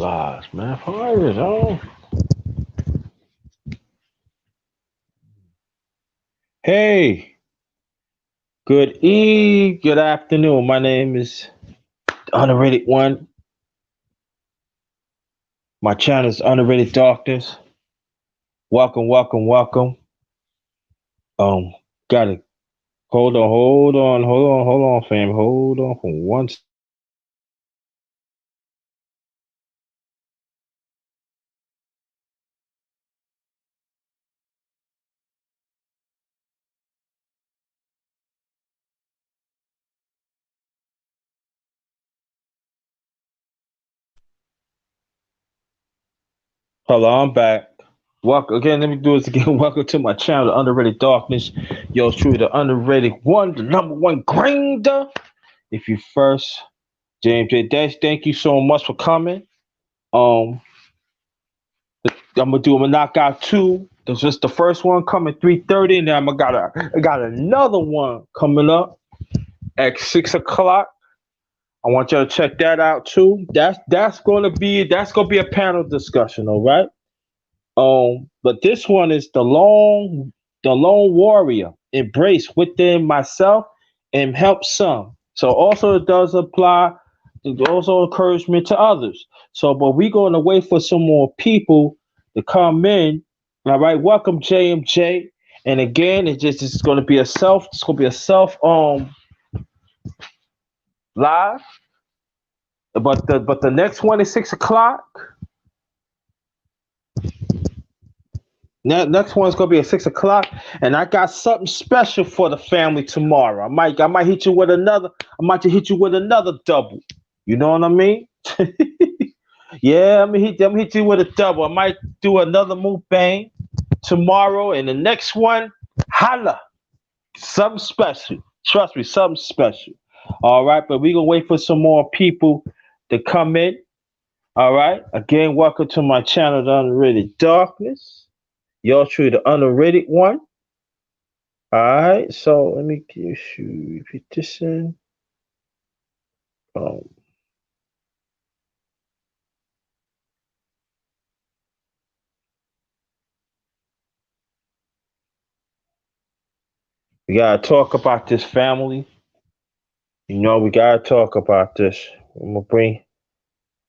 Gosh, man, fires, oh. Hey, good afternoon. My name is Underrated One. My channel is Underrated Darkness. Welcome, welcome, welcome. Gotta hold on, fam. Hold on for one. Hello, I'm back. Welcome again. Let me do this again. Welcome to my channel, the Underrated Darkness. Yo, true, the Underrated One, the number one grinder. If you first, James J. Dash, thank you so much for coming. Um, I'm gonna knock out two. There's just the first one coming 3:30, and then I got another one coming up at 6 o'clock. I want y'all to check that out too. That's gonna be a panel discussion, all right? But this one is the lone warrior. Embrace within myself and help some. So also it does apply. It also encouragement to others. So, but we're going to wait for some more people to come in. All right, welcome JMJ. And again, it's going to be a self. It's going to be a self live. But the next one is 6 o'clock. Next one's gonna be at 6 o'clock, and I got something special for the family tomorrow. I might hit you with another. I might just hit you with another double. You know what I mean? Yeah, I'm gonna hit you with a double. I might do another move bang tomorrow, and the next one, holla, something special. Trust me, something special. All right, but we gonna wait for some more people to come in. All right. Again, welcome to my channel, The Unrated Darkness. Y'all true, the underrated one. All right, so let me give you repeat this in. Um, we gotta talk about this family. We gotta talk about this. I'm gonna bring,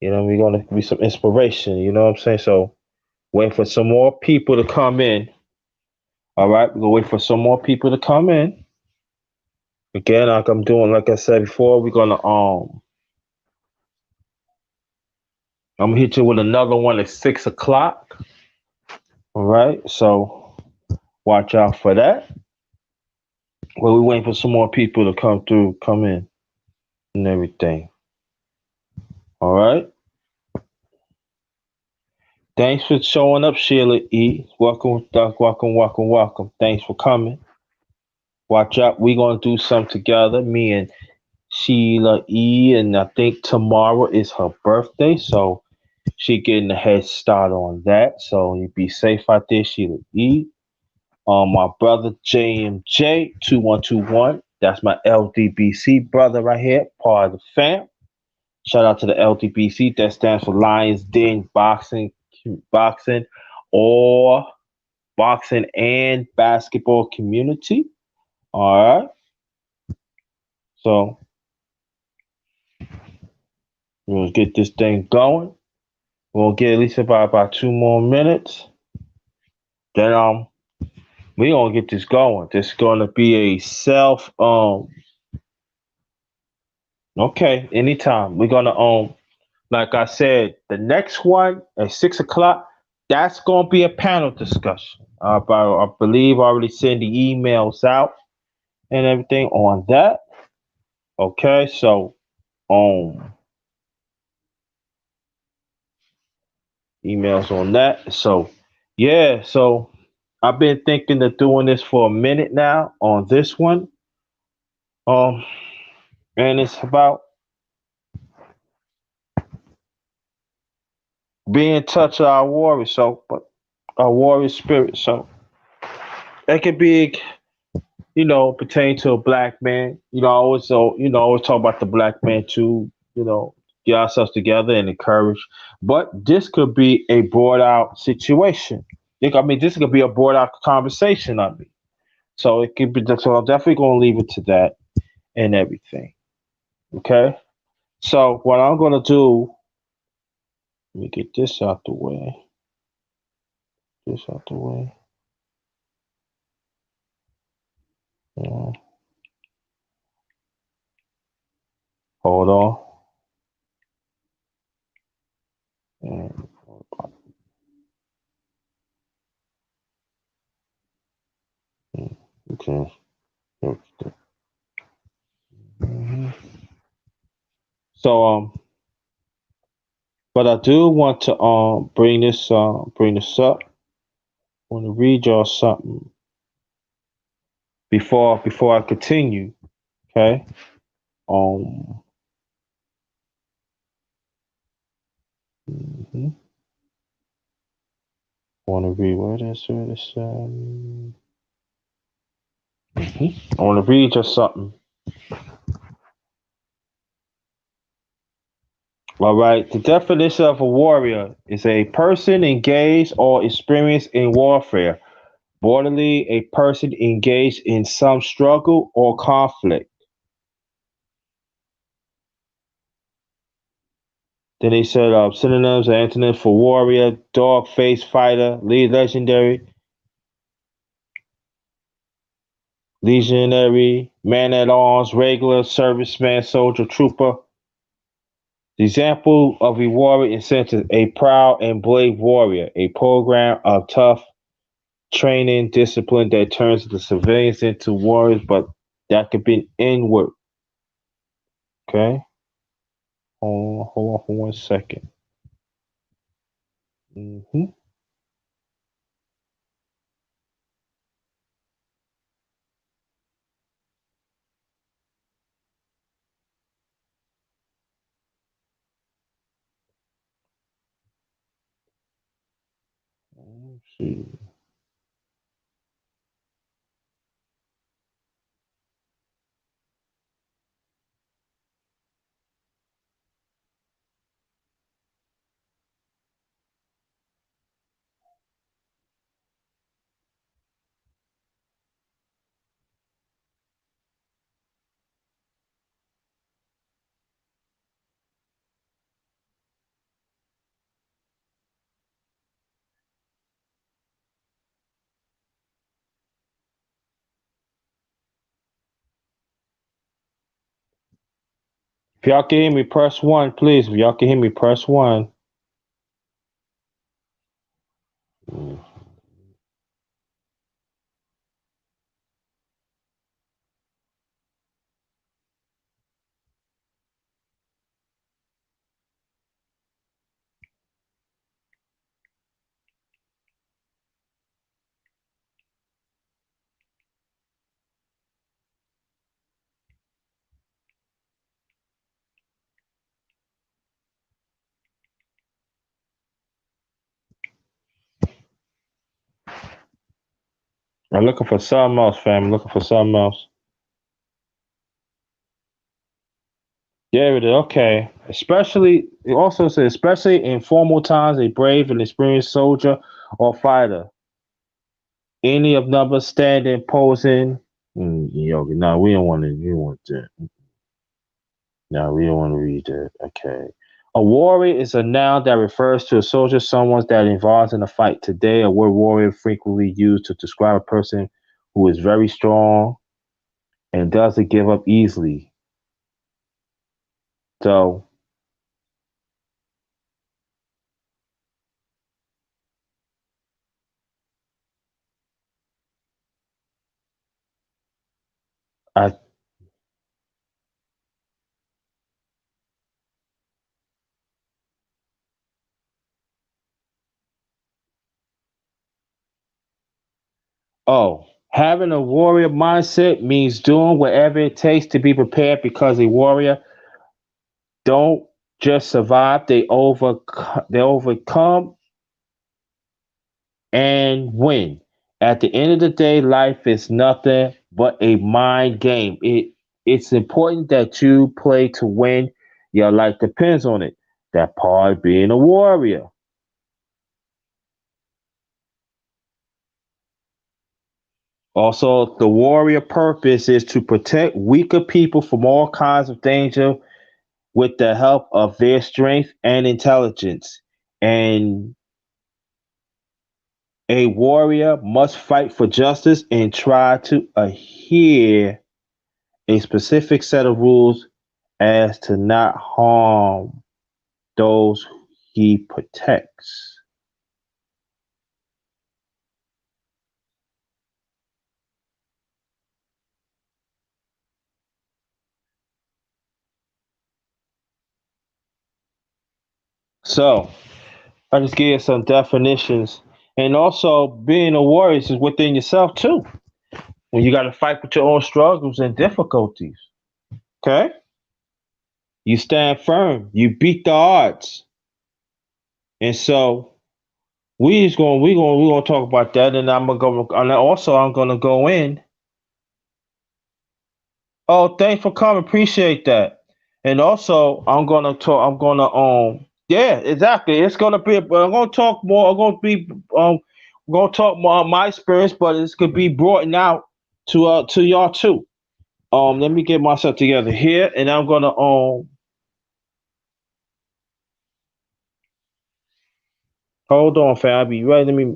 we're gonna be some inspiration. You know what I'm saying? So wait for some more people to come in. All right, we're gonna wait for some more people to come in. Again, like I'm doing, like I said before, I'm gonna hit you with another one at 6 o'clock. All right, so watch out for that. Well, we're waiting for some more people to come through, come in, and everything. All right. Thanks for showing up, Sheila E. Welcome, Doc. Welcome, welcome, welcome. Thanks for coming. Watch out. We're gonna do something together. Me and Sheila E. And I think tomorrow is her birthday, so she getting a head start on that. So you be safe out there, Sheila E. My brother JMJ 2121. That's my LDBC brother right here, part of the fam. Shout out to the LDBC. That stands for Lions Den Boxing, or boxing and basketball community. All right. So we'll get this thing going. We'll get at least about 2 more minutes. Then we gonna get this going. This is gonna be a self okay, anytime. We're gonna like I said, the next one at 6 o'clock, that's gonna be a panel discussion. I believe I already sent the emails out and everything on that. Okay, so um emails on that. So yeah, so I've been thinking of doing this for a minute now on this one. Um and it's about being in touch with our warrior, so but our warrior spirit. So it could be, pertain to a black man. I always talk about the black man too, get ourselves together and encourage. But this could be a brought out situation. I mean, this could be a brought out conversation. I mean, so it could be. So I'm definitely going to leave it to that and everything. Okay. So what I'm going to do, let me get this out the way. This out the way. Yeah. Hold on. And, okay. Mhm. So but I do want to bring this up. I want to read y'all something before I continue. Okay. Um. Mhm. I want to read where this I want to read just something. All right. The definition of a warrior is a person engaged or experienced in warfare. Broadly, a person engaged in some struggle or conflict. Then they said synonyms or antonyms for warrior: dog face fighter, legendary, legionary, man at arms, regular, serviceman, soldier, trooper. The example of a warrior in sentence: a proud and brave warrior, a program of tough training, discipline that turns the civilians into warriors, but that could be inward. Okay, hold on for 1 second. Mm-hmm. Let's see. If y'all can hear me, press one, please. If y'all can hear me, press one. Mm. I'm looking for something else, fam. I'm looking for something else. Yeah, it is. Okay. Especially, it also says, especially in formal times, a brave and experienced soldier or fighter. Any of number standing, posing. Yo, no, we don't want to. We don't want that. No, we don't want to read that. Okay. A warrior is a noun that refers to a soldier, someone that involves in a fight. Today, a word warrior frequently used to describe a person who is very strong and doesn't give up easily. So, I having a warrior mindset means doing whatever it takes to be prepared because a warrior don't just survive; they overcome and win. At the end of the day, life is nothing but a mind game. It's important that you play to win. Your life depends on it. That part being a warrior. Also, the warrior purpose is to protect weaker people from all kinds of danger with the help of their strength and intelligence. And a warrior must fight for justice and try to adhere a specific set of rules as to not harm those he protects. So, I just gave you some definitions. And also, being a warrior is within yourself too. When you got to fight with your own struggles and difficulties. Okay? You stand firm. You beat the odds. And so, we gonna talk about that, and I'm gonna go. And also, I'm gonna go in. Oh, thanks for coming. Appreciate that. And also, I'm gonna talk. I'm gonna Yeah, exactly. It's gonna be. I'm gonna talk more. I'm gonna be um. I'm gonna talk more on my experience, but it's gonna be brought out to y'all too. Let me get myself together here, and I'm gonna hold on, fam. I'll be right. Let me.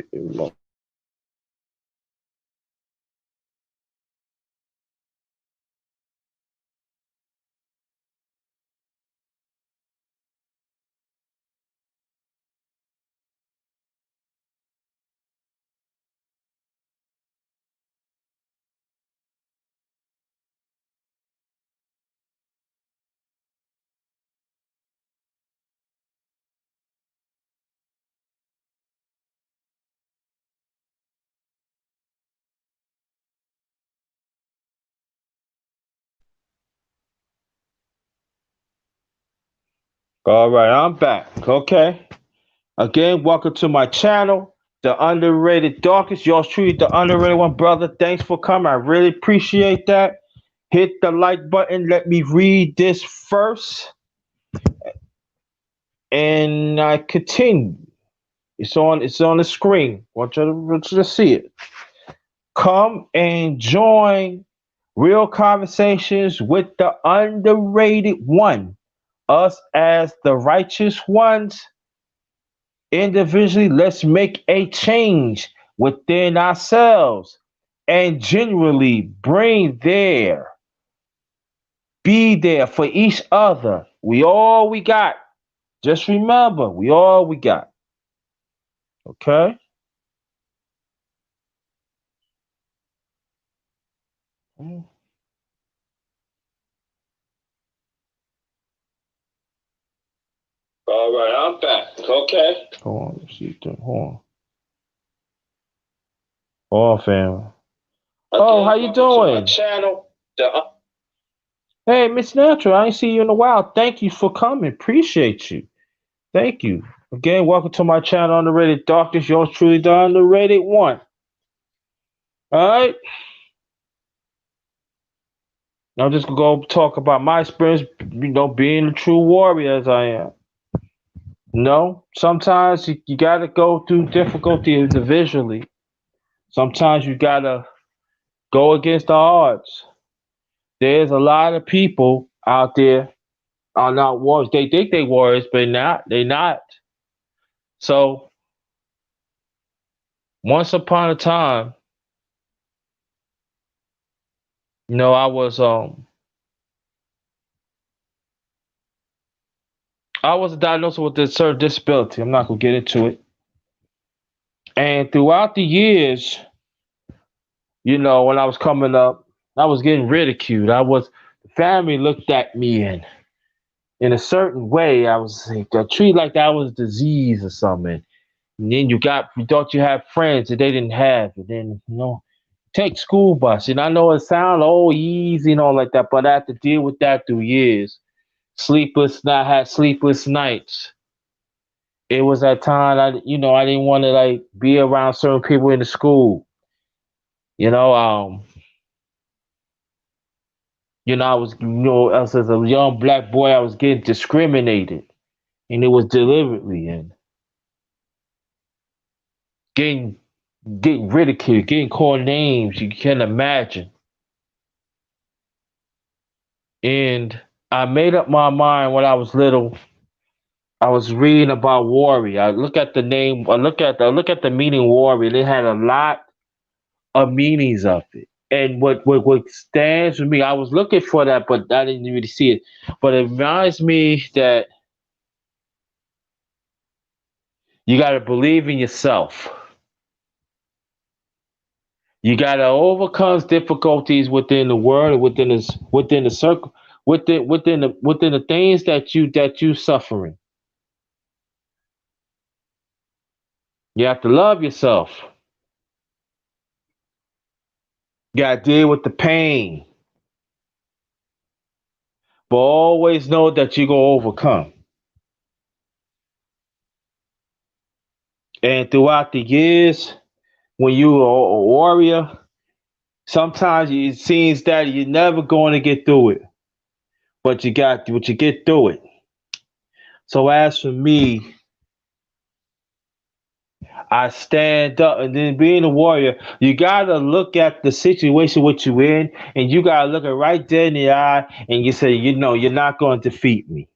All right, I'm back. Okay. Again, welcome to my channel, The Underrated Darkest. Yours truly, the underrated one, brother. Thanks for coming. I really appreciate that. Hit the like button. Let me read this first, and I continue. It's on. It's on the screen. Want you to see it. Come and join real conversations with the underrated one. Us as the righteous ones. Individually, let's make a change within ourselves and genuinely be there for each other. We all we got. Just remember, we all we got. Okay? All right, I'm back. Okay. Hold on, let's see. Hold on, family. Oh, how you doing? Channel. Hey, Miss Natural, I ain't see you in a while. Thank you for coming. Appreciate you. Thank you. Again, welcome to my channel, Underrated Darkness. Yours truly, the underrated one. All right. I'm just gonna go talk about my experience, being a true warrior as I am. No, sometimes you gotta go through difficulty individually. Sometimes you gotta go against the odds. There's a lot of people out there are not warriors. They think they warriors, but not. They not. So once upon a time, I was diagnosed with a certain disability. I'm not gonna get into it. And throughout the years, when I was coming up, I was getting ridiculed. The family looked at me and in a certain way, I was treated like that was disease or something. And then you thought you had friends that they didn't have. And then, take school bus. And I know it sounds easy and all like that, but I had to deal with that through years. I had sleepless nights. It was that time I didn't want to like be around certain people in the school. You know, I was, as a young black boy, I was getting discriminated, and it was deliberately, and getting getting ridiculed, getting called names you can't imagine. And I made up my mind when I was little. I was reading about warrior. I look at the name. I look at the meaning warrior. They had a lot of meanings of it. And what stands with me, I was looking for that, but I didn't really see it. But it reminds me that you got to believe in yourself. You got to overcome difficulties within the world, within the circle, within the things that you suffering. You have to love yourself. You got to deal with the pain, but always know that you're gonna overcome. And throughout the years, when you are a warrior, sometimes it seems that you're never going to get through it, but you get through it. So as for me, I stand up, and then being a warrior, you gotta look at the situation what you in, and you gotta look it right there in the eye, and you say, you're not going to defeat me.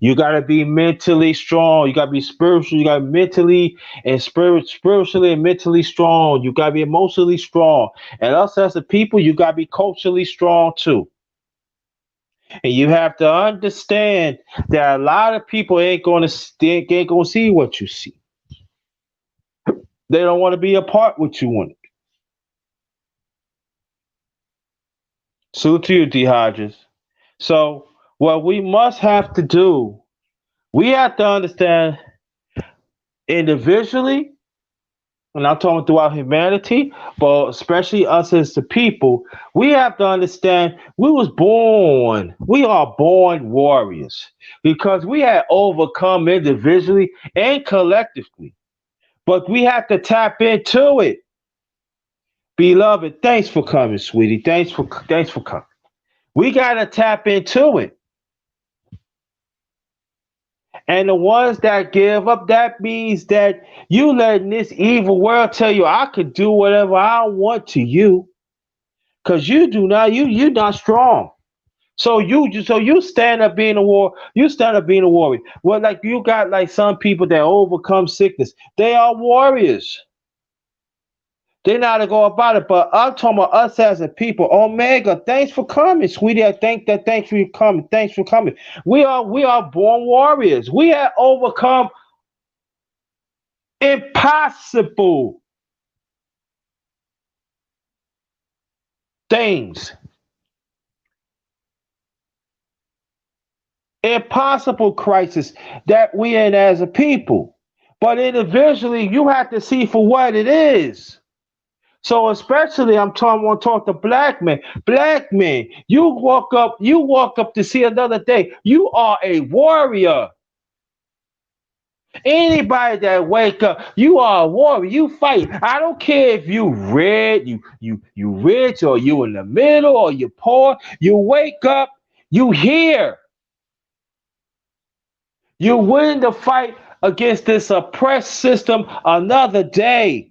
You gotta be mentally strong. You gotta be spiritual. You gotta be mentally and spiritually and mentally strong. You gotta be emotionally strong. And us as a people, you gotta be culturally strong too. And you have to understand that a lot of people ain't gonna see what you see. They don't want to be a part with you want. Salute to you, D Hodges. So what we must have to do, we have to understand individually, and I'm talking throughout humanity, but especially us as the people, we have to understand we are born warriors because we had overcome individually and collectively. But we have to tap into it. Beloved, thanks for coming, sweetie. Thanks for coming. We gotta tap into it. And the ones that give up, that means that you letting this evil world tell you I could do whatever I want to you. Cause you're not strong. So you stand up being a war, you stand up being a warrior. Well, like you got like some people that overcome sickness. They are warriors. They know how to go about it. But I'm talking about us as a people. Omega, thanks for coming, sweetie. I think that thanks for coming. Thanks for coming. We are born warriors. We have overcome impossible things, impossible crisis that we in as a people. But individually, you have to see for what it is. So especially want to talk to black men. Black men, you walk up to see another day. You are a warrior. Anybody that wake up, you are a warrior. You fight. I don't care if you red, you rich, or you in the middle, or you poor. You wake up, you here. You win the fight against this oppressed system another day.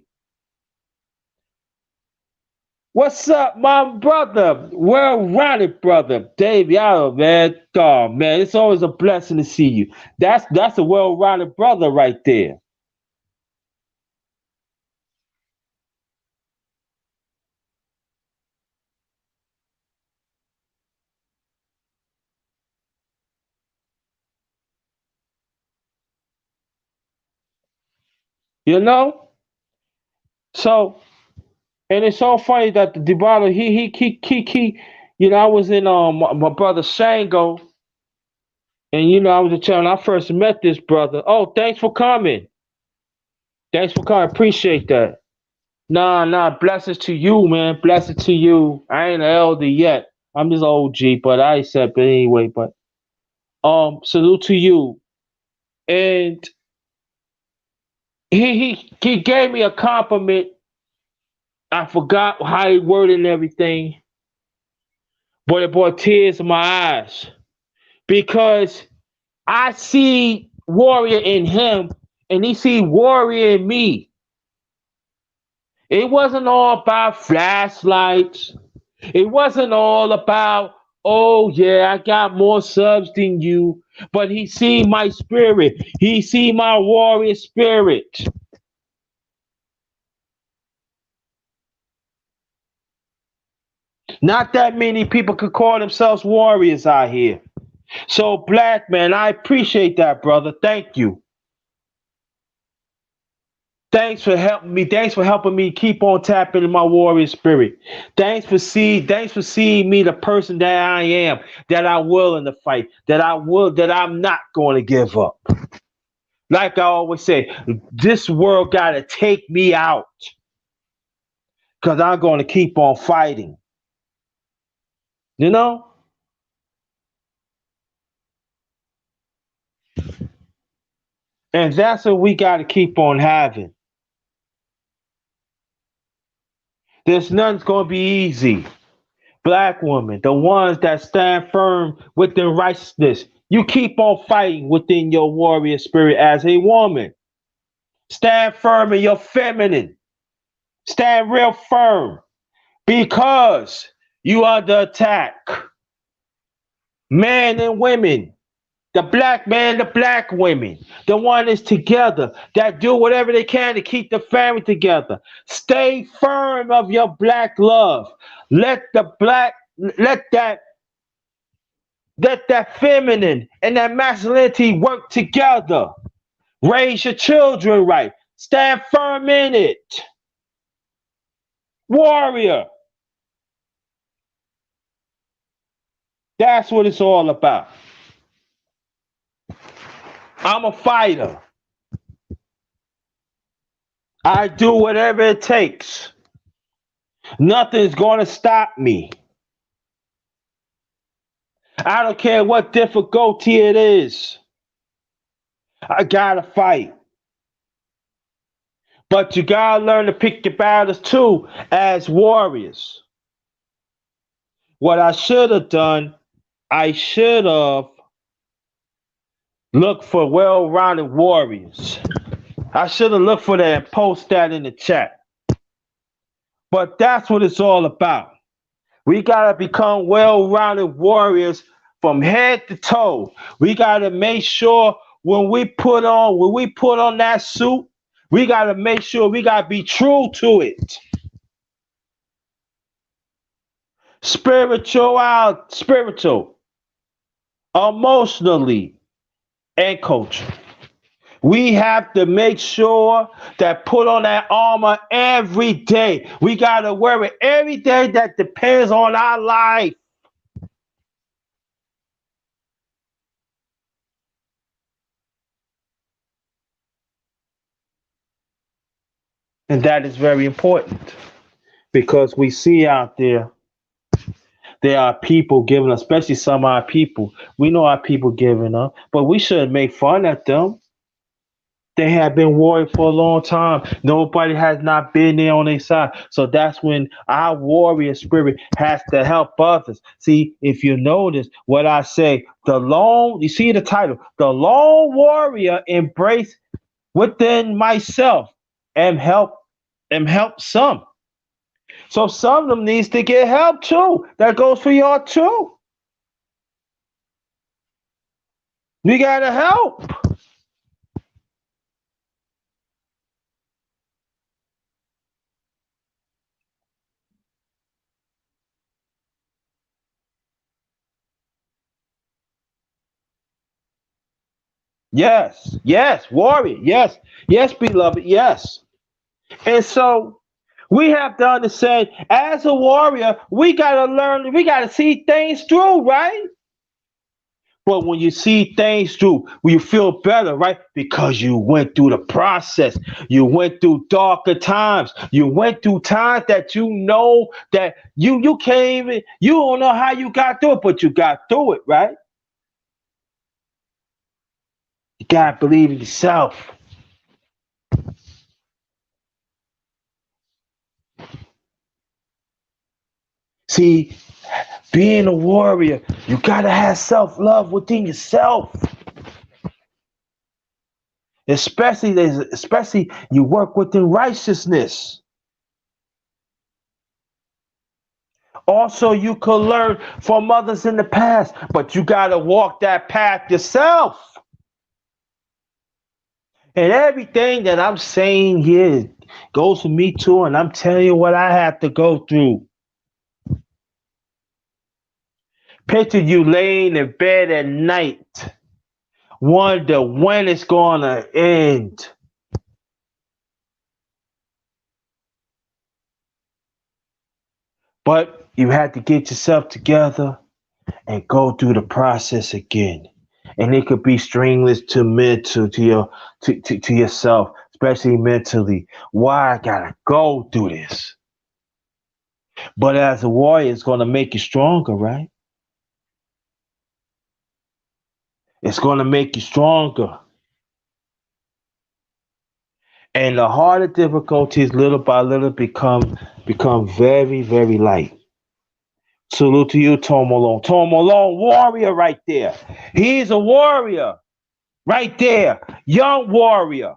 What's up, my brother? Well-rounded brother, Dave Yaro, man. Oh man, it's always a blessing to see you. That's a well-rounded brother right there. You know. So, and it's so funny that the Debala, I was in my brother Shango, and I was telling I first met this brother. Oh, thanks for coming. Thanks for coming. Appreciate that. Nah, nah. Blessings to you, man. Blessings to you. I ain't an elder yet. I'm just OG, but I accept it anyway. But salute to you. And he gave me a compliment. I forgot how he worded and everything, But it brought tears in my eyes because I see warrior in him and he see warrior in me. It wasn't all about flashlights. It wasn't all about, oh yeah, I got more subs than you. But he see my spirit. He see my warrior spirit. Not that many people could call themselves warriors out here. So, black man, I appreciate that, brother. Thank you. Thanks for helping me. Thanks for helping me keep on tapping in my warrior spirit. Thanks for seeing me the person that I am, that I will in the fight, that I'm not going to give up. Like I always say, this world gotta take me out. Cause I'm gonna keep on fighting. You know? And that's what we gotta keep on having. There's nothing's gonna be easy. Black women, the ones that stand firm within righteousness, you keep on fighting within your warrior spirit as a woman. Stand firm in your feminine. Stand real firm because you are under attack. Men and women, the black man, the black women, the one is together, that do whatever they can to keep the family together. Stay firm of your black love. Let the black, let that feminine and that masculinity work together. Raise your children right. Stand firm in it. Warrior. That's what it's all about. I'm a fighter. I do whatever it takes. Nothing's going to stop me. I don't care what difficulty it is. I gotta fight. But you gotta learn to pick your battles too as warriors. What I should have done, I should have looked for well rounded warriors. I should have looked for that and post that in the chat. But that's what it's all about. We gotta become well rounded warriors from head to toe. We gotta make sure when we put on that suit, we gotta make sure we gotta be true to it. Spiritual, emotionally, and culture. We have to make sure that put on that armor every day. We gotta wear it every day that depends on our life. And that is very important because we see out there are people giving, especially some of our people. We know our people giving up, but we shouldn't make fun at them. They have been warring for a long time. Nobody has not been there on their side. So that's when our warrior spirit has to help others. See, if you notice what I say, you see the title, the lone warrior embrace within myself and help some. So some of them needs to get help too. That goes for y'all too. We gotta help. Yes, yes, warrior. Yes, yes, beloved. Yes. And so we have to understand as a warrior, we gotta learn, we gotta see things through, right? But when you see things through, when you feel better, right? Because you went through the process. You went through darker times. You went through times that you know that you can't even, you don't know how you got through it, but you got through it, right? You gotta believe in yourself. See, Being a warrior, you gotta have self-love within yourself. Especially you work within righteousness. Also, you could learn from others in the past, but you gotta walk that path yourself. And everything that I'm saying here goes for me too, and I'm telling you what I have to go through. Picture you laying in bed at night, wonder when it's gonna end. But you had to get yourself together and go through the process again. And it could be stringless to mental to yourself, especially mentally. Why I gotta go through this? But as a warrior, it's gonna make you stronger, right? It's gonna make you stronger. And the harder difficulties little by little become very, very light. Salute to you, Tom Malone. Tom Malone, warrior right there. He's a warrior right there. Young warrior.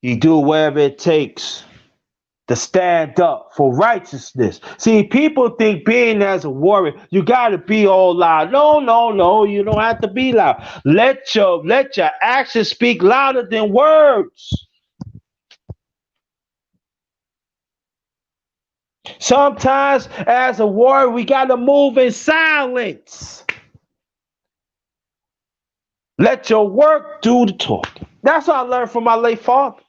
He do whatever it takes to stand up for righteousness. See, people think being as a warrior, you gotta be all loud. No, no, no, you don't have to be loud. Let your actions speak louder than words. Sometimes as a warrior, we gotta move in silence. Let your work do the talking. That's what I learned from my late father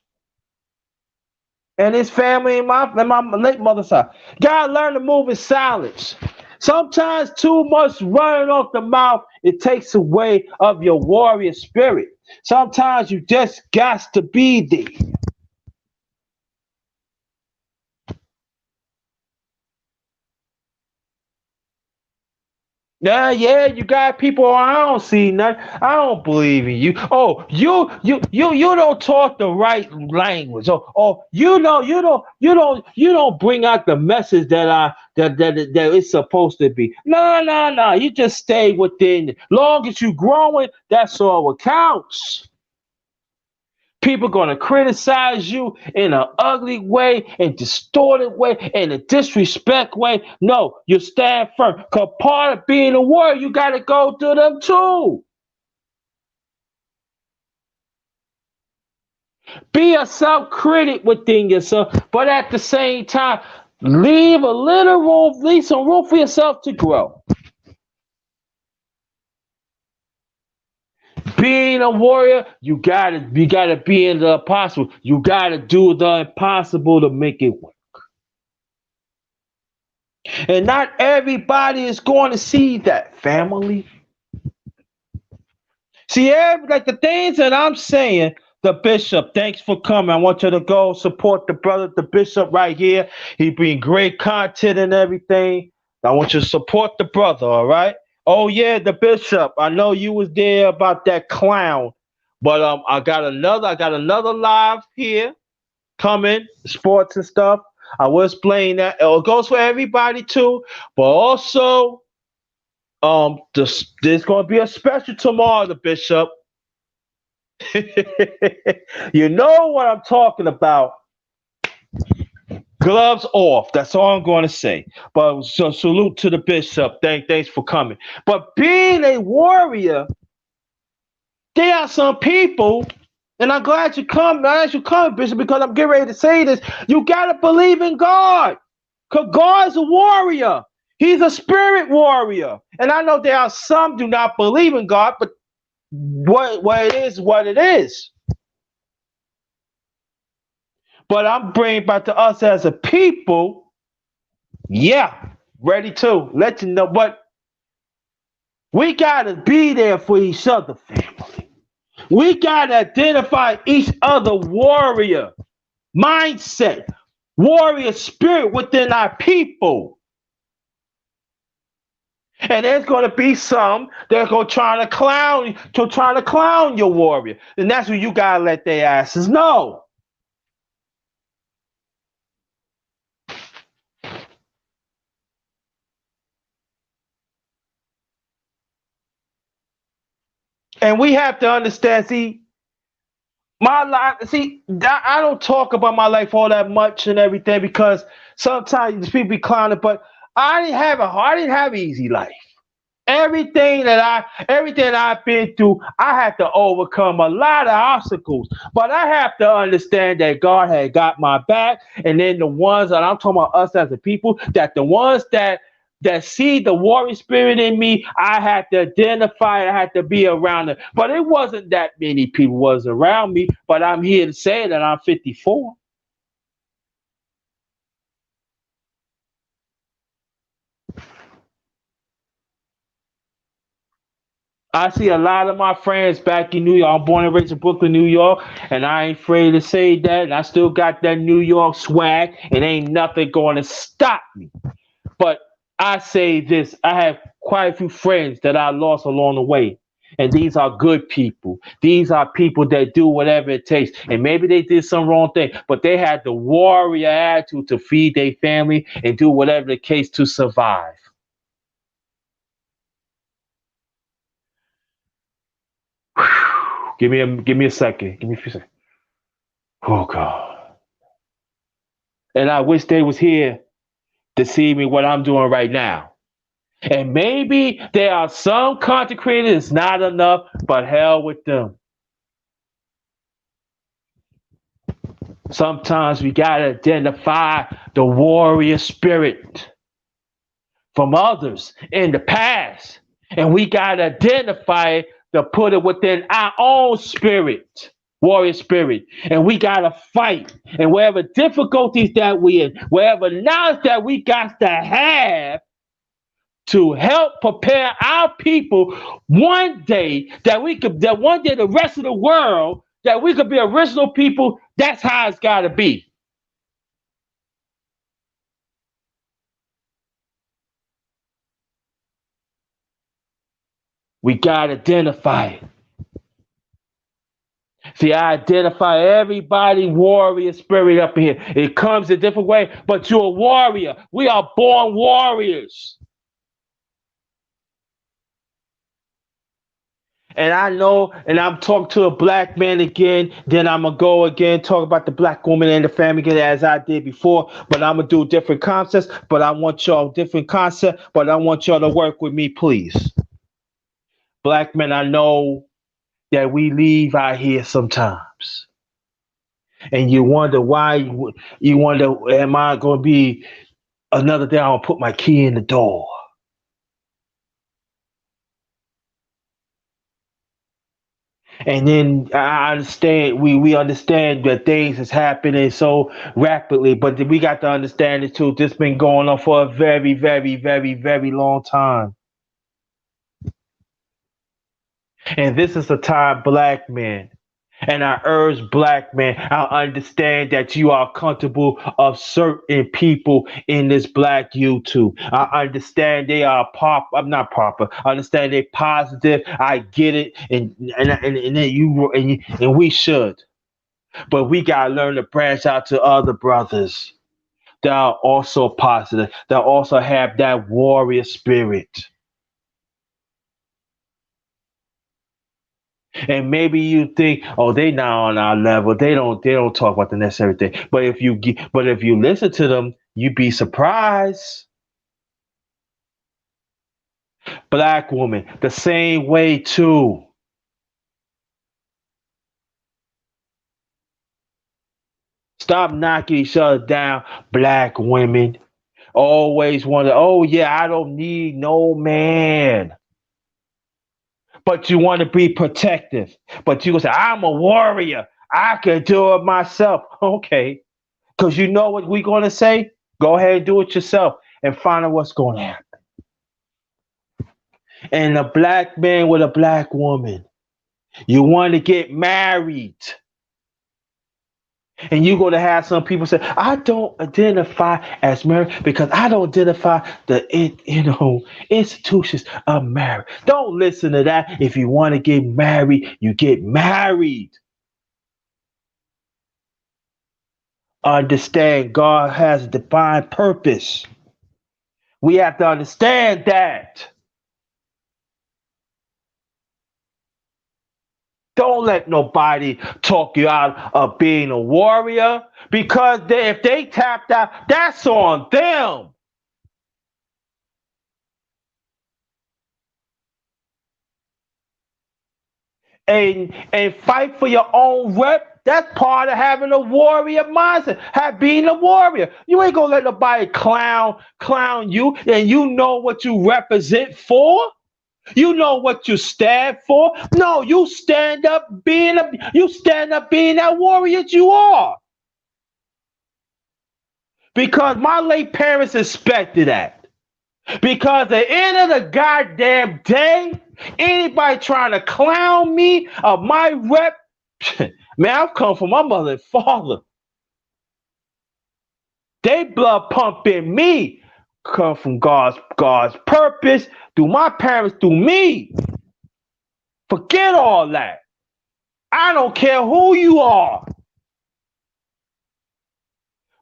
and his family and my late mother's side. Gotta learn to move in silence. Sometimes too much running off the mouth, it takes away of your warrior spirit. Sometimes you just got to be there. Yeah, you got people. I don't see nothing. I don't believe in you. Oh, you don't talk the right language. Oh, you don't bring out the message that it's supposed to be. No, no, no. You just stay within. Long as you growing, that's all what counts. People gonna criticize you in an ugly way, in distorted way, in a disrespect way. No, you stand firm. Cause part of being a warrior, you gotta go through them too. Be a self-critic within yourself, but at the same time, leave some room for yourself to grow. Being a warrior, you gotta be in the impossible. You gotta do the impossible to make it work. And not everybody is going to see that, family. See, like the things that I'm saying, the bishop, thanks for coming. I want you to go support the brother, the bishop right here. He bring great content and everything. I want you to support the brother, all right? Oh yeah, the bishop. I know you was there about that clown. But I got another live here coming, sports and stuff. I will explain that. It goes for everybody too, but also there's going to be a special tomorrow, the bishop. You know what I'm talking about. Gloves off. That's all I'm going to say. But so salute to the bishop. Thanks for coming. But being a warrior, there are some people, and I'm glad you come. Glad you come, bishop, because I'm getting ready to say this. You gotta believe in God, cause God is a warrior. He's a spirit warrior, and I know there are some do not believe in God, but what it is, what it is. But I'm bringing back to us as a people. Yeah, ready to let you know. But we gotta be there for each other, family. We gotta identify each other warrior mindset, warrior spirit within our people. And there's going to be some that's going try to clown your warrior, and that's what you gotta let their asses know. And we have to understand, see, my life, see, I don't talk about my life all that much and everything because sometimes people be clowning, but I didn't have an easy life. Everything I've been through, I had to overcome a lot of obstacles. But I have to understand that God had got my back, and then the ones that I'm talking about us as a people, that the ones that see the warrior spirit in me, I had to identify, I had to be around it. But it wasn't that many people was around me, but I'm here to say that I'm 54. I see a lot of my friends back in New York. I'm born and raised in Brooklyn, New York, and I ain't afraid to say that. And I still got that New York swag, and ain't nothing going to stop me. But I say this: I have quite a few friends that I lost along the way. And these are good people. These are people that do whatever it takes. And maybe they did some wrong thing, but they had the warrior attitude to feed their family and do whatever the case to survive. Give me a second. Give me a few seconds. Oh God. And I wish they was here to see me what I'm doing right now. And maybe there are some content creators, it's not enough, but hell with them. Sometimes we gotta identify the warrior spirit from others in the past. And we gotta identify it to put it within our own spirit, warrior spirit. And we gotta fight. And wherever difficulties that we in, wherever knowledge that we got to have to help prepare our people one day that one day the rest of the world that we could be original people. That's how it's got to be. We got to identify it. See, I identify everybody warrior spirit up in here. It comes a different way, but you're a warrior. We are born warriors. And I know, and I'm talking to a black man again. Then I'm gonna go again, talk about the black woman and the family again, as I did before. But I'm gonna do different concepts. But I want y'all different concept. But I want y'all to work with me, please. Black men, I know that we leave out here sometimes, and you wonder why. You wonder, am I gonna be another day? I'll put my key in the door. And then I understand we understand that things is happening so rapidly, but we got to understand it too. This been going on for a very, very, very, very long time. And this is a time, black men. And I urge black men, I understand that you are comfortable of certain people in this black YouTube. I understand they are pop. I'm not proper. I understand they positive. I get it, and then and we should. But we gotta learn to branch out to other brothers that are also positive, that also have that warrior spirit. And maybe you think, oh, they not on our level. They don't talk about the necessary thing. But if you listen to them, you'd be surprised. Black woman, the same way too. Stop knocking each other down, black women. Always wonder, oh yeah, I don't need no man. But you want to be protective. But you say, I'm a warrior. I can do it myself. Okay. Because you know what we're going to say? Go ahead and do it yourself and find out what's going to happen. And a black man with a black woman, you want to get married. And you're going to have some people say, I don't identify as married because I don't identify institutions of marriage. Don't listen to that. If you want to get married, you get married. Understand God has a divine purpose. We have to understand that. Don't let nobody talk you out of being a warrior, because if they tapped out, that's on them. And fight for your own rep. That's part of having a warrior mindset. Being a warrior. You ain't gonna let nobody clown you, and you know what you represent for. You know what you stand for. No, you stand up being that warrior that you are. Because my late parents expected that. Because at the end of the goddamn day, anybody trying to clown me of my rep, man, I've come from my mother and father. They blood pumping me come from God's purpose through my parents, through me. Forget all that. I don't care who you are.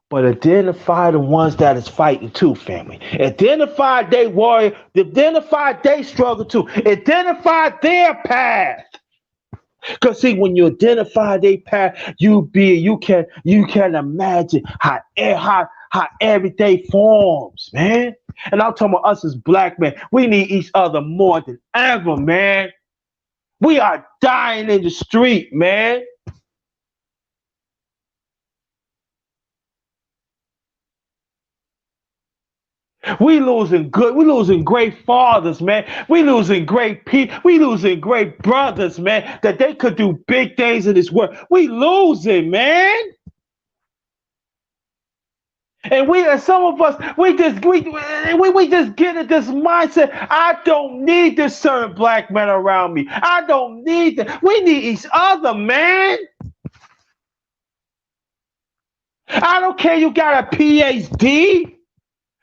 But identify the ones that is fighting too, family. Identify they warrior. Identify they struggle too. Identify their path. Cause see, when you identify their path, you can imagine how everyday forms, man. And I'm talking about us as black men. We need each other more than ever, man. We are dying in the street, man. We losing great fathers, man. We losing great people. We losing great brothers, man, that they could do big things in this world. We losing, man. And some of us, we just get in this mindset. I don't need this certain black man around me. I don't need that. We need each other, man. I don't care you got a PhD.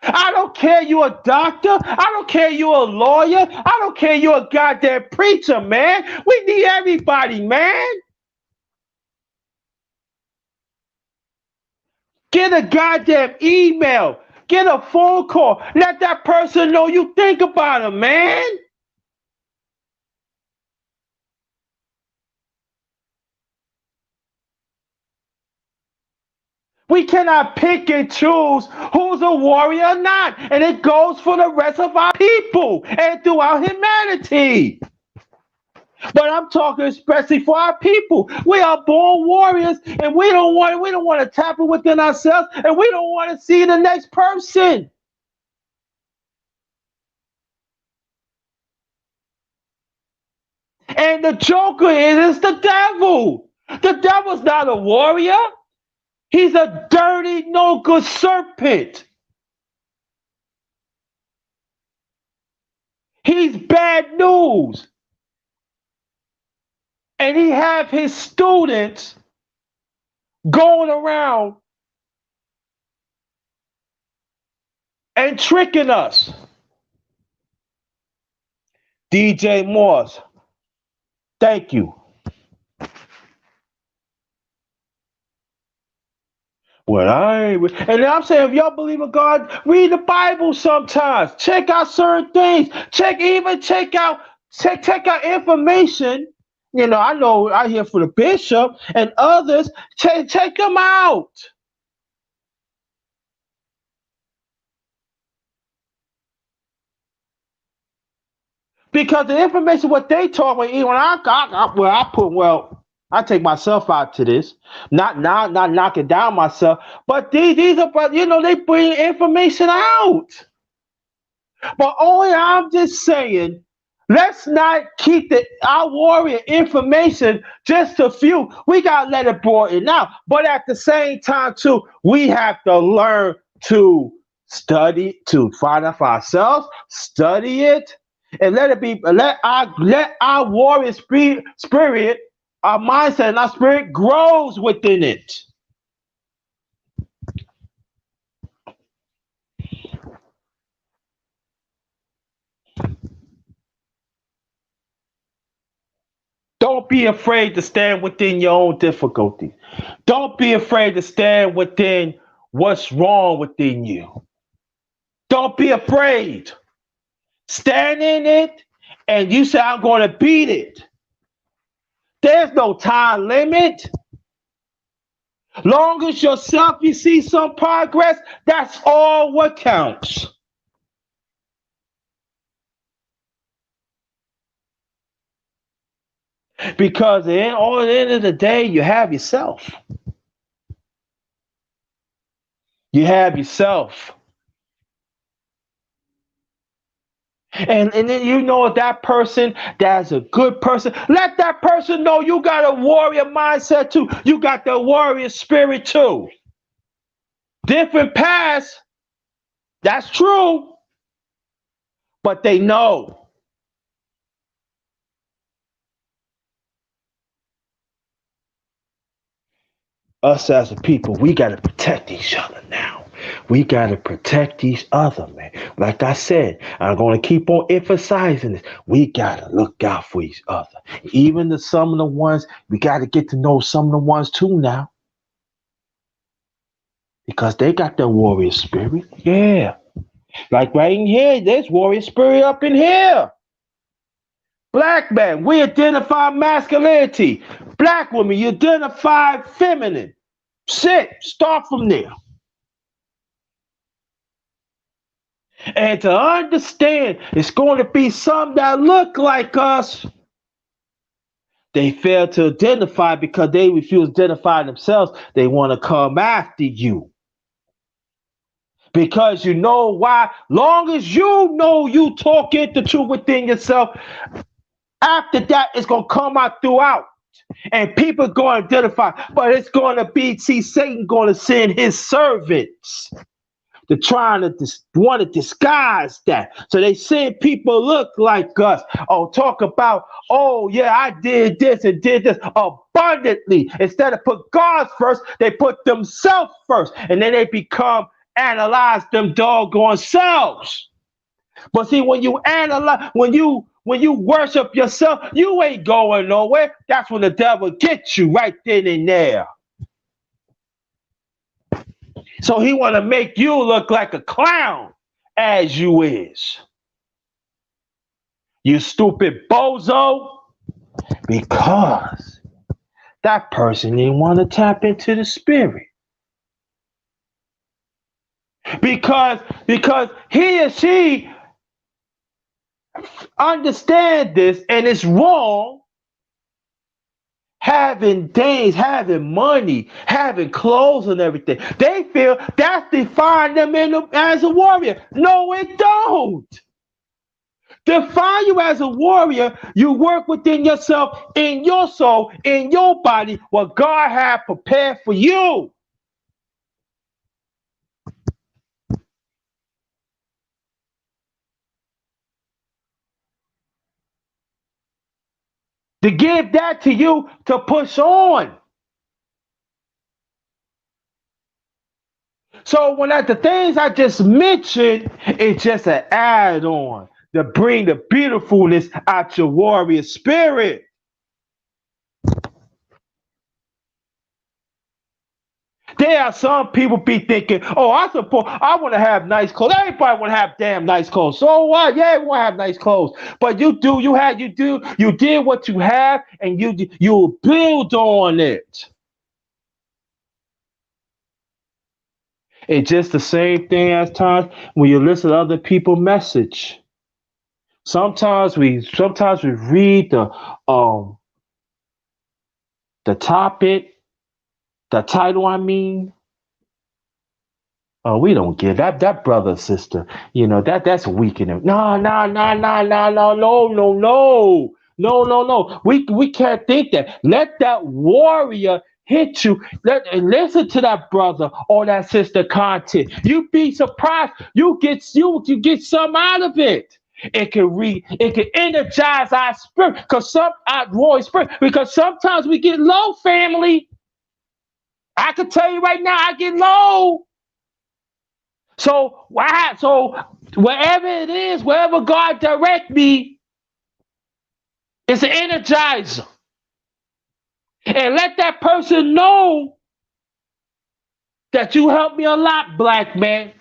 I don't care you a doctor. I don't care you a lawyer. I don't care you a goddamn preacher, man. We need everybody, man. Get a goddamn email. Get a phone call. Let that person know you think about them, man. We cannot pick and choose who's a warrior or not. And it goes for the rest of our people and throughout humanity. But I'm talking especially for our people. We are born warriors, and we don't want to tap it within ourselves, and we don't want to see the next person. And the Joker is the devil. The devil's not a warrior. He's a dirty, no good serpent. He's bad news. And he have his students going around and tricking us. DJ Morse, thank you. Well, and I'm saying, if y'all believe in God, read the Bible sometimes. Check out certain things. Check out information. I know I hear for the bishop and others. Check them out. Because the information, what they talk about, when I take myself out to this, not knocking down myself, but these are, they bring information out. But only I'm just saying, let's not keep our warrior information just a few. We gotta let it broaden out. But at the same time, too, we have to learn to study, to find out for ourselves, study it, and let our warrior spirit, our mindset, and our spirit grows within it. Don't be afraid to stand within your own difficulties. Don't be afraid to stand within what's wrong within you. Don't be afraid. Stand in it, and you say, I'm going to beat it. There's no time limit. Long as yourself you see some progress, that's all what counts. Because in all at the end of the day, you have yourself. You have yourself. And then you know that person that's a good person. Let that person know you got a warrior mindset too. You got the warrior spirit too. Different paths, that's true, but they know. Us as a people, we got to protect each other now. We got to protect each other, man. Like I said, I'm going to keep on emphasizing this. We got to look out for each other. Even some of the ones, we got to get to know some of the ones too now. Because they got that warrior spirit. Yeah. Like right in here, there's warrior spirit up in here. Black man, we identify masculinity. Black woman, you identify feminine. Start from there. And to understand it's going to be some that look like us. They fail to identify because they refuse to identify themselves. They want to come after you. Because you know why? Long as you know you talk it the truth within yourself, after that, it's going to come out throughout. And people going to identify. But it's going to be, see, Satan going to send his servants. They're trying to want to disguise that. So they send people look like us. Oh, talk about, oh, yeah, I did this and did this abundantly. Instead of put God first, they put themselves first. And then they become analyze them doggone selves. But see, when you analyze, when you worship yourself, you ain't going nowhere. That's when the devil gets you right then and there. So he want to make you look like a clown as you is. You stupid bozo. Because that person didn't want to tap into the spirit. Because he or she understand this and it's wrong having things, having money, having clothes and everything. They feel that's define them as a warrior. No, it don't. Define you as a warrior. You work within yourself, in your soul, in your body, what God had prepared for you. To give that to you to push on. So when the things I just mentioned, it's just an add-on to bring the beautifulness out your warrior spirit. There are some people be thinking, oh, I want to have nice clothes. Everybody want to have damn nice clothes. So what? Yeah, we want to have nice clothes. But you did what you have, and you build on it. It's just the same thing as times when you listen to other people's message. Sometimes we read the topic, the title. I mean, oh, we don't get that brother sister. That's weakening. No. We can't think that. Let that warrior hit you. Listen to that brother or that sister content. You be surprised. You get some out of it. It can energize our spirit our warrior spirit because sometimes we get low, family. I can tell you right now, I get low. So wherever it is, wherever God direct me, it's an energizer. And let that person know that you helped me a lot, black man.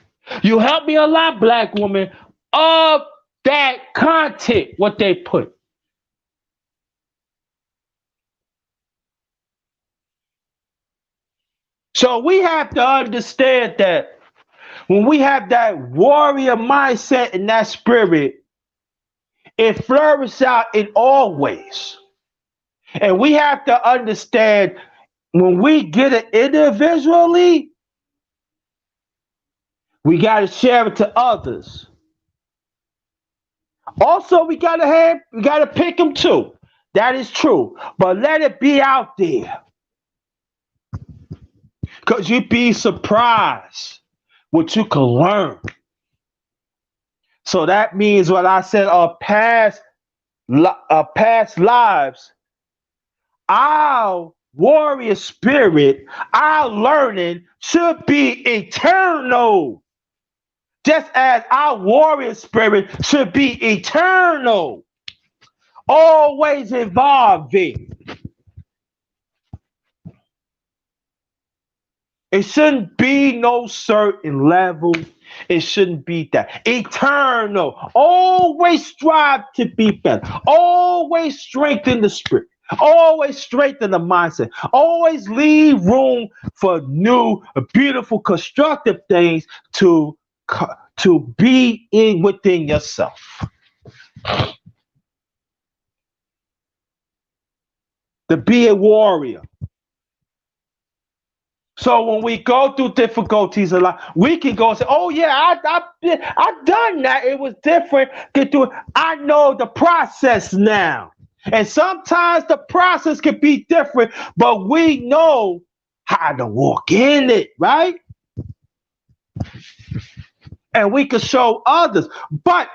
You helped me a lot, black woman, of that content, what they put. So we have to understand that when we have that warrior mindset and that spirit, it flourishes out in all ways. And we have to understand when we get it individually, we got to share it to others. Also, we gotta pick them too. That is true. But let it be out there. Cause you'd be surprised what you can learn. So that means what I said past lives, our warrior spirit, our learning should be eternal. Just as our warrior spirit should be eternal, always evolving. It shouldn't be no certain level. It shouldn't be that. Eternal. Always strive to be better. Always strengthen the spirit. Always strengthen the mindset. Always leave room for new, beautiful, constructive things to be in within yourself. To be a warrior. So when we go through difficulties a lot, we can go and say, "Oh yeah, I done that. It was different. Get through it. I know the process now." And sometimes the process can be different, but we know how to walk in it, right? And we can show others, but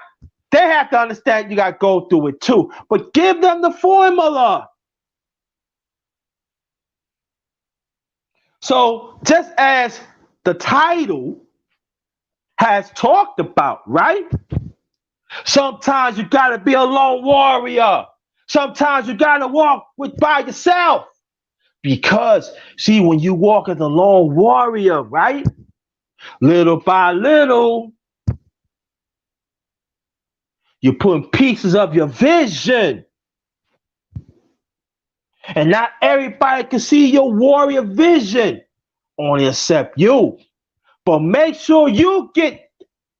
they have to understand you got to go through it too. But give them the formula. So just as the title has talked about, right? Sometimes you gotta be a lone warrior. Sometimes you gotta walk by yourself. Because see, when you walk as a lone warrior, right? Little by little, you're putting pieces of your vision. And not everybody can see your warrior vision, only except you. But make sure you get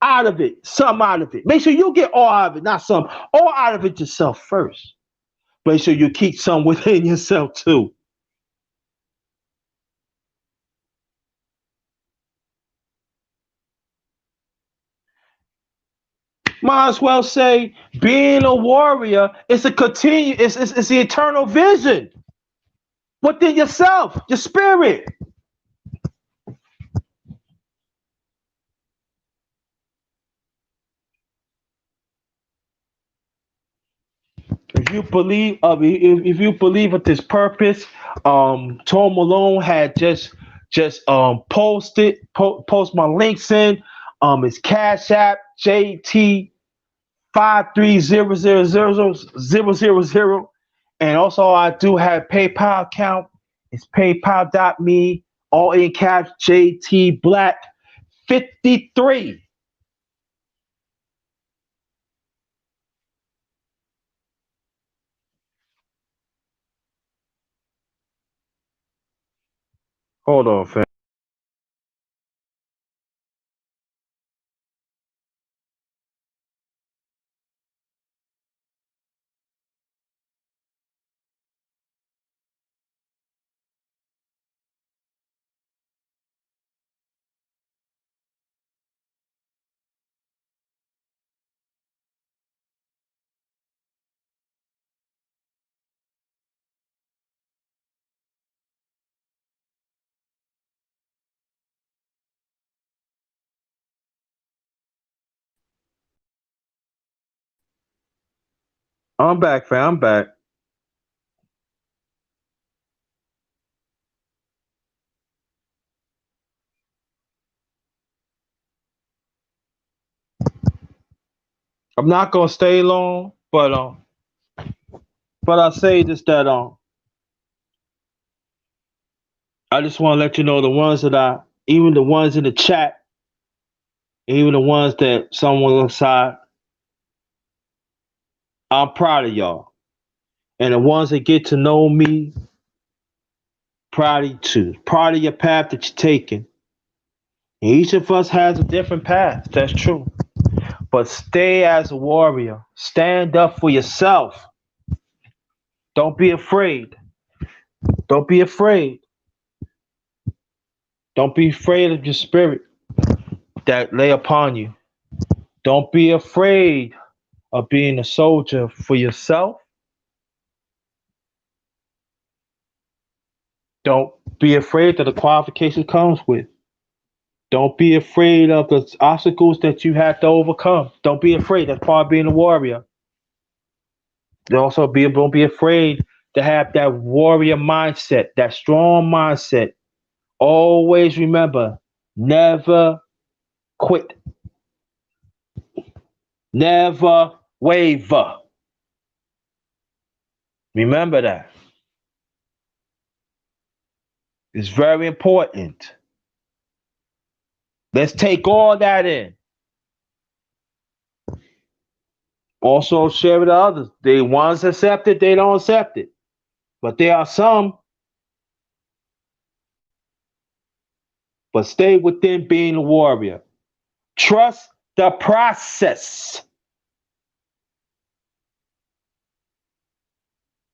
out of it, some out of it. Make sure you get all out of it, not some. All out of it yourself first. Make sure you keep some within yourself too. Might as well say being a warrior is a continue. It's the eternal vision within yourself, your spirit. If you believe if you believe with this purpose, Tom Malone had just post my links in. It's Cash App JT 5300000, and also I do have PayPal account. It's paypal.me, all in caps, JT Black 53. Hold on, fam. I'm back, fam. I'm back. I'm not gonna stay long, but I say this that I just want to let you know the ones that even the ones in the chat, even the ones that someone inside, I'm proud of y'all. And the ones that get to know me, Proud of your path that you're taking. Each of us has a different path. That's true. But stay as a warrior. Stand up for yourself. Don't be afraid. Don't be afraid. Don't be afraid of your spirit that lay upon you. Don't be afraid of being a soldier for yourself. Don't be afraid that the qualification comes with. Don't be afraid of the obstacles that you have to overcome. Don't be afraid. That's part of being a warrior. Don't be afraid to have that warrior mindset, that strong mindset. Always remember, never quit, never waver. Remember that. It's very important. Let's take all that in. Also share with others. They ones accept it, they don't accept it. But there are some. But stay within being a warrior. Trust the process.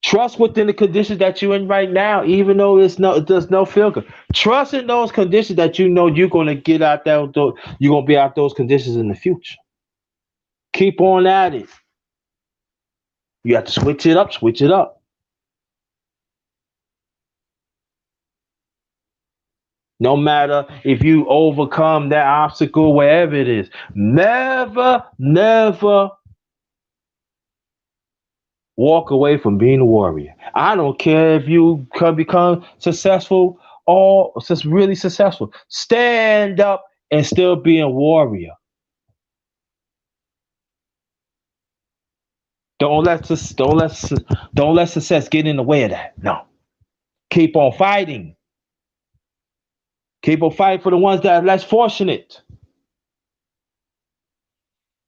Trust within the conditions that you're in right now, even though it does no feel good. Trust in those conditions that you know you're gonna get out there. You're gonna be out those conditions in the future. Keep on at it. You have to switch it up. Switch it up. No matter if you overcome that obstacle, wherever it is, never walk away from being a warrior. I don't care if you can become successful or just really successful. Stand up and still be a warrior. Don't let success get in the way of that. No. Keep on fighting. Keep on fighting for the ones that are less fortunate.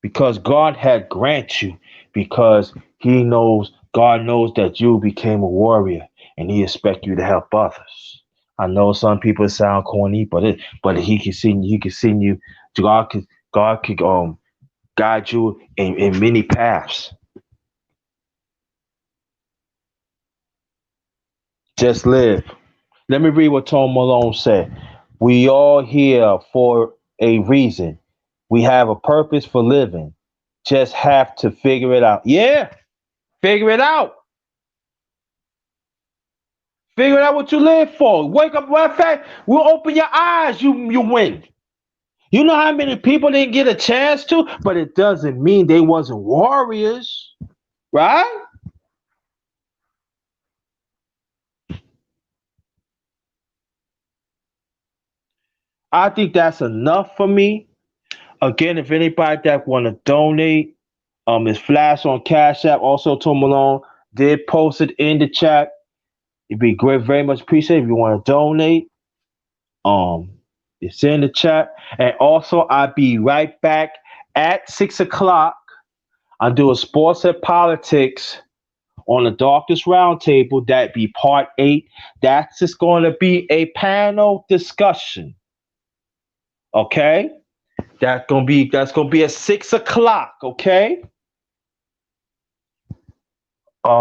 Because God had grant you, because God knows that you became a warrior and he expect you to help others. I know some people sound corny, but he can send you. God could guide you in many paths. Just live. Let me read what Tom Malone said. We all here for a reason. We have a purpose for living. Just have to figure it out. Yeah, figure it out. Figure out what you live for. Wake up, matter of fact, we'll open your eyes. You win. You know how many people didn't get a chance to, but it doesn't mean they wasn't warriors, right? I think that's enough for me. Again, if anybody that want to donate, it's Flash on Cash App. Also, Tom Malone did post it in the chat. It'd be great, very much appreciated if you want to donate. Um, it's in the chat, and also I'll be right back at 6 o'clock. I do a sports and politics on the Darkest Roundtable. That be part 8. That's just going to be a panel discussion. Okay, that's gonna be at 6 o'clock. Okay,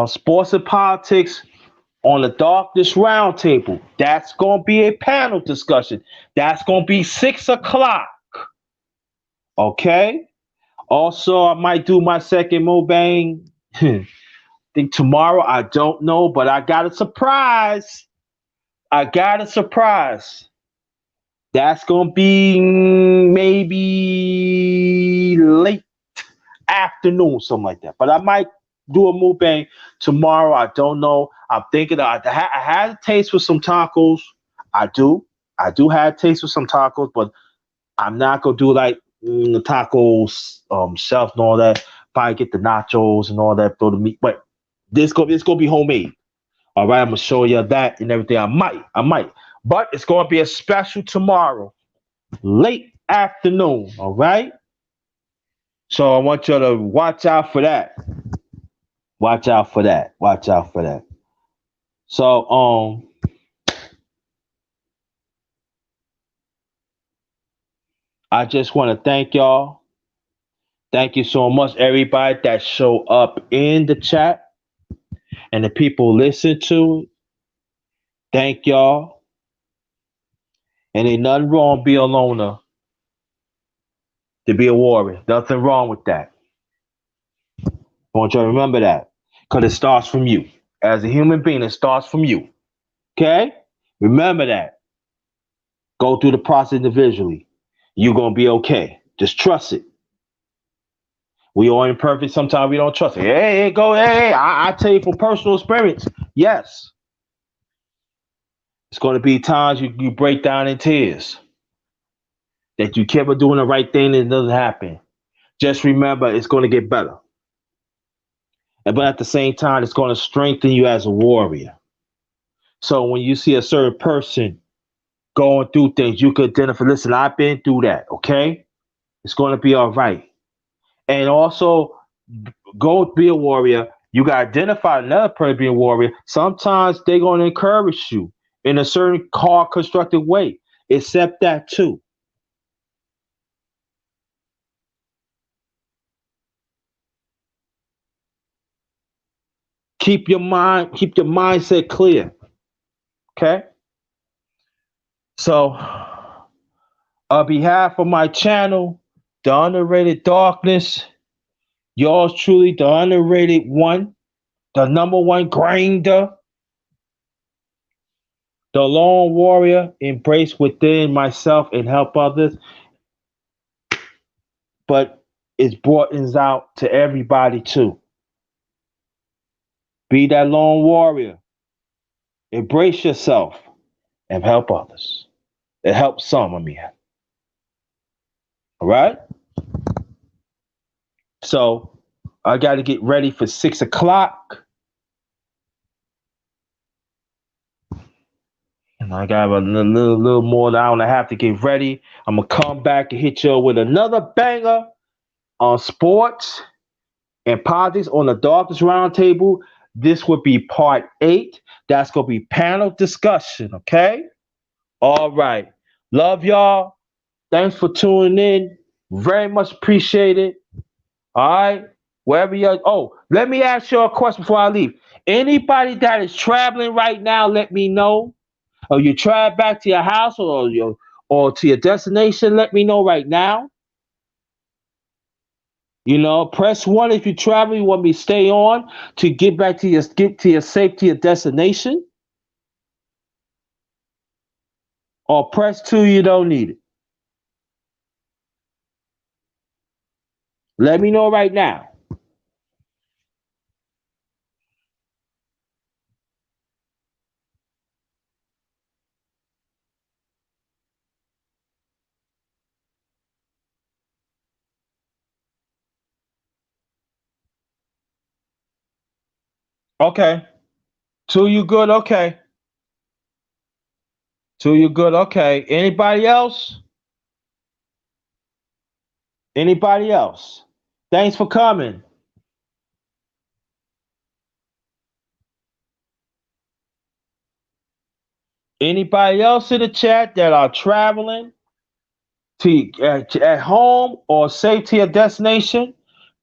sports and politics on the Darkness Roundtable. That's gonna be a panel discussion. That's gonna be 6 o'clock. Okay. Also, I might do my second Mobang. Think tomorrow. I don't know, but I got a surprise. I got a surprise. That's gonna be maybe late afternoon, something like that. But I might do a mukbang tomorrow. I don't know. I'm thinking I had a taste for some tacos. I do. I do have a taste for some tacos, but I'm not gonna do like the tacos shelf and all that. Probably get the nachos and all that, throw the meat. But it's gonna be homemade. All right, I'm gonna show you that and everything. I might. But it's gonna be a special tomorrow, late afternoon. All right. So I want you to watch out for that. Watch out for that. Watch out for that. So I just want to thank y'all. Thank you so much, everybody that show up in the chat and the people listen to it. Thank y'all. And ain't nothing wrong be a loner to be a warrior. Nothing wrong with that. I want you to remember that. Because it starts from you. As a human being, it starts from you. Okay? Remember that. Go through the process individually. You're going to be okay. Just trust it. We are imperfect. Sometimes we don't trust it. Hey, go. Hey, I tell you from personal experience. Yes. It's going to be times you break down in tears. That you keep doing the right thing and it doesn't happen. Just remember it's going to get better. But at the same time, it's going to strengthen you as a warrior. So when you see a certain person going through things, you could identify, listen, I've been through that, okay? It's going to be all right. And also, go be a warrior. You got to identify another person being a warrior. Sometimes they're going to encourage you in a certain hard, constructive way. Accept that too. Keep your mindset clear, okay? So, on behalf of my channel, The Underrated Darkness, yours truly, the underrated one, the number one grinder, the lone warrior, embrace within myself and help others, but it's brought out to everybody too. Be that lone warrior, embrace yourself and help others. It helps some of me. All right? So I got to get ready for 6 o'clock. And I got a little more than an hour and a half to get ready. I'm going to come back and hit you with another banger on sports and politics on the Darkest Roundtable. This would be part 8. That's going to be panel discussion, okay? All right. Love y'all. Thanks for tuning in. Very much appreciated. All right. Wherever you're. Oh, let me ask you a question before I leave. Anybody that is traveling right now, let me know. Or you travel back to your house or to your destination, let me know right now. Press one if you travel. You want me to stay on to get to your safe to your destination, or press two. You don't need it. Let me know right now. Okay. Two, you good? Okay. Two, you good? Okay. Anybody else? Anybody else? Thanks for coming. Anybody else in the chat that are traveling at home or safe to your destination?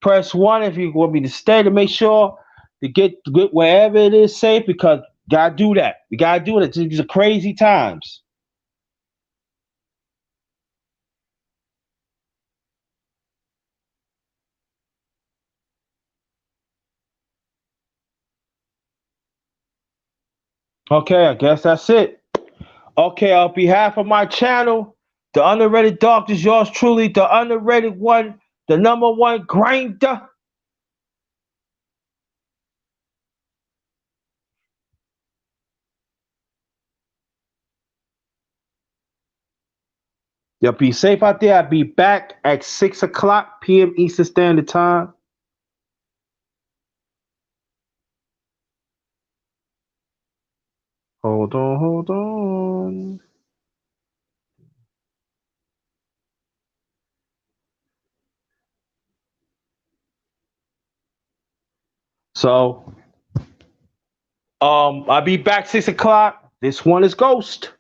Press one if you want me to stay to make sure to get wherever it is safe because gotta do that. We gotta do it. These are crazy times. Okay, I guess that's it. Okay, on behalf of my channel, the underrated dog is yours truly, the underrated one, the number one grinder. Y'all be safe out there. I'll be back at 6 o'clock p.m. Eastern Standard Time. Hold on, hold on. So, I'll be back 6 o'clock. This one is Ghost.